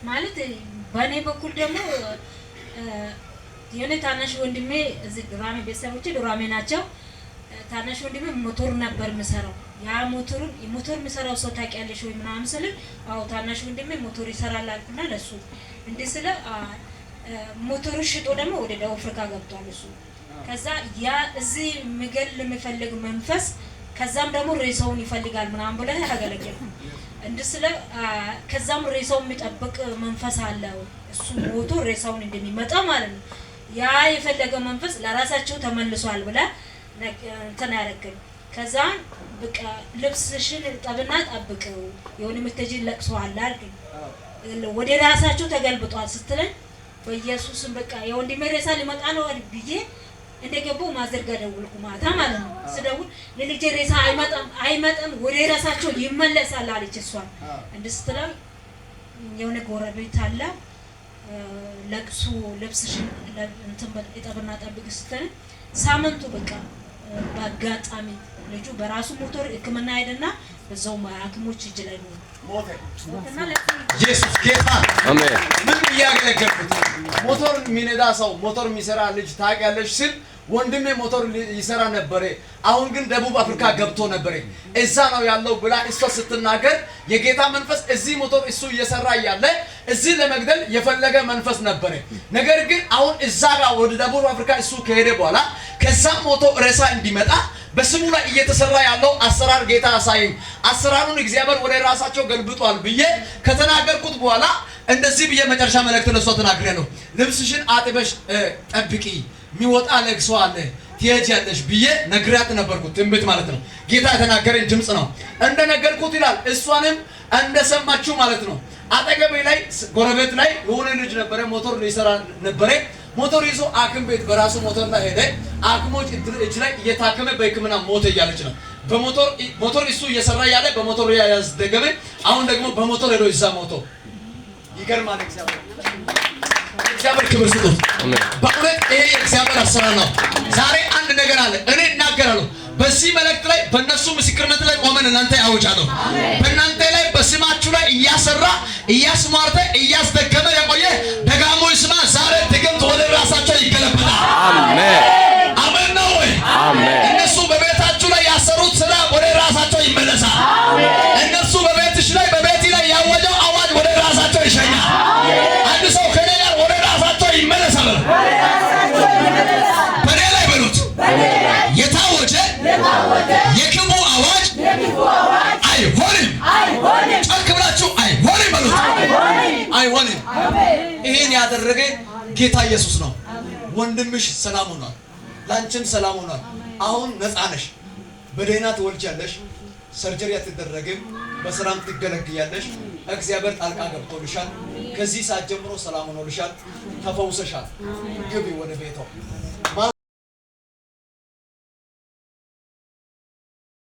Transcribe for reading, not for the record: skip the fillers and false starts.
ማለት በኔ በኩል ደግሞ የኔ ታናሽ ወንድሜ እዚህ ዱራሜ ቤተሰቦቼ ዱራሜ ናቸው። ታናሽ ወንድሜ ሞተር ነበር የሚሰራው። ያ ሞተር የሚሰራው ሰው ታውቂያለሽ ወይ ምናምን ስል አዎ ታናሽ ወንድሜ ሞተር ይሰራል አልኩና ለሱ እንዴ ስለ ሞተሩ ሽጦ ደግሞ ወደ ደቡብ አፍሪካ ገብቷል እሱ። ከዛ ያ እዚህ ምግል የሚፈልግ መንፈስ ከዛም ደግሞ ሬሳውን ይፈልጋል ምናምን ብለ ያገለገለ እንዴ ስለ ከዛም ሬሳውን የሚጠብቅ መንፈስ አለው እሱ ሞቶ ሬሳውን እንደሚመጣ ማለት ነው። ያ የፈለገ መንፈስ ለራሳቸው ተመልሷል ብለ እንትን ያደረገኝ። ከዛ በቃ ልብስሽን ጠብና ጠብቀው የሆነ ምትጂ ለቅሶ አለ አልኩኝ። ወደ ራሳቸው ተገልብጧል ስትለኝ በኢየሱስም በቃ የወንድሜ ሬሳ ሊመጣ ነው ብዬ እንደገባው ማዘርጋ ደውልኩ ማታ ማለት ነው። ስደውል ለልጄ ሬሳ አይመጣም ወደ ራሳቸው ይመለሳል አለች እሷ። እንድስትላም የሆነ ጎረቤት አለ ለቅሶ ልብስሽን እንትን በጠብና ጠብቅ ስትል ሳምንቱ በቃ በአጋጣሚ ልጁ በራሱ ሞተር ሕክምና ሄደና በዛው ሐኪሞች እጅ ላይ ነው ሞተ። ኢየሱስ ጌታ አሜን። ምን ያገለገልኩት ሞተር የሚነዳ ሰው ሞተር የሚሰራ ልጅ ታውቂያለሽ ስል ወንድሜ ሞተር ይሰራ ነበር። አሁን ግን ደቡብ አፍሪካ ገብቶ ነበር እዛ ነው ያለው ብላ እሷ ስትናገር የጌታ መንፈስ እዚህ ሞተር እሱ እየሰራ ያለ እዚህ ለመግደል የፈለገ መንፈስ ነበር። ነገር ግን አሁን እዛ ጋር ወደ ደቡብ አፍሪካ እሱ ከሄደ በኋላ ከዛ ሞቶ ሬሳ እንዲመጣ በስሙ ላይ እየተሰራ ያለው አሰራር ጌታ አሳይም አሰራሩን እግዚአብሔር ወደ ራሳቸው ገልብጧል ብዬ ከተናገርኩት በኋላ እንደዚህ ብዬ መጨረሻ መልእክት ለሷ ተናግሬያለሁ። ልብስሽን አጥበሽ ጠብቂ የሚወጣ ለቅሶ አለ ትሄጃለሽ ብዬ ነግሬያት ነበርኩት። ትንቢት ማለት ነው። ጌታ የተናገረኝ ድምጽ ነው እንደነገርኩት ይላል። እሷንም እንደሰማችሁ ማለት ነው። አጠገቤ ላይ ጎረቤት ላይ የሆነ ልጅ ነበረ ሞተር ሊሰራ ነበረ። ሞተር ይዞ ሐኪም ቤት በራሱ ሞተር ላይ ሄደ። ሐኪሞች እጅ ላይ እየታከመ በሕክምና ሞተ እያለች ነው። በሞተር እሱ እየሰራ ያለ በሞተር ያስደገመ አሁን ደግሞ በሞተር ሄዶ ይዛ ሞቶ ይገርማል። እግዚአብሔር ክብር ስጡት። በእውነት ይሄ የእግዚአብሔር አሰራር ነው። ዛሬ አንድ ነገር አለ እኔ እናገራለሁ። በዚህ መልእክት ላይ በእነሱ ምስክርነት ላይ ቆመን እናንተ ያውጃለሁ። በእናንተ ላይ በስማችሁ ላይ እያሰራ እያስሟርተ እያስደገመ የቆየ ደጋሞ ይስማ። ዛሬ ድግምት ወደ ራሳቸው ይገለበጣል። አሜን አሜን ነው ወይ? አሜን። እነሱ በቤታችሁ ላይ ያሰሩት ስራ ወደ ራሳቸው ይመለሳል። እነሱ በቤትሽ ላይ በቤቲ ላይ ያወጀው አዋጅ ወደ ራሳቸው ይሸኛል። አንድ ሰው ከኔ ጋር ወደ ራሳቸው ይመለሳል። በኔ ላይ በሉት የታወጀ የክፉ አዋጅ አይሆንም። ጨክ ብላችሁ አይሆንም በሉት። አይሆንም። ይሄን ያደረገ ጌታ ኢየሱስ ነው። ወንድምሽ ሰላም ሆኗል። ላንቺም ሰላም ሆኗል። አሁን ነፃ ነሽ። በደህና ትወልጃለሽ። ሰርጀሪ አትደረግም። በሰላም ትገለግያለሽ። እግዚአብሔር ጣልቃ ገብቶልሻል። ከዚህ ሰዓት ጀምሮ ሰላም ሆኖልሻል። ተፈውሰሻል። ግቢ ወደ ቤቷ።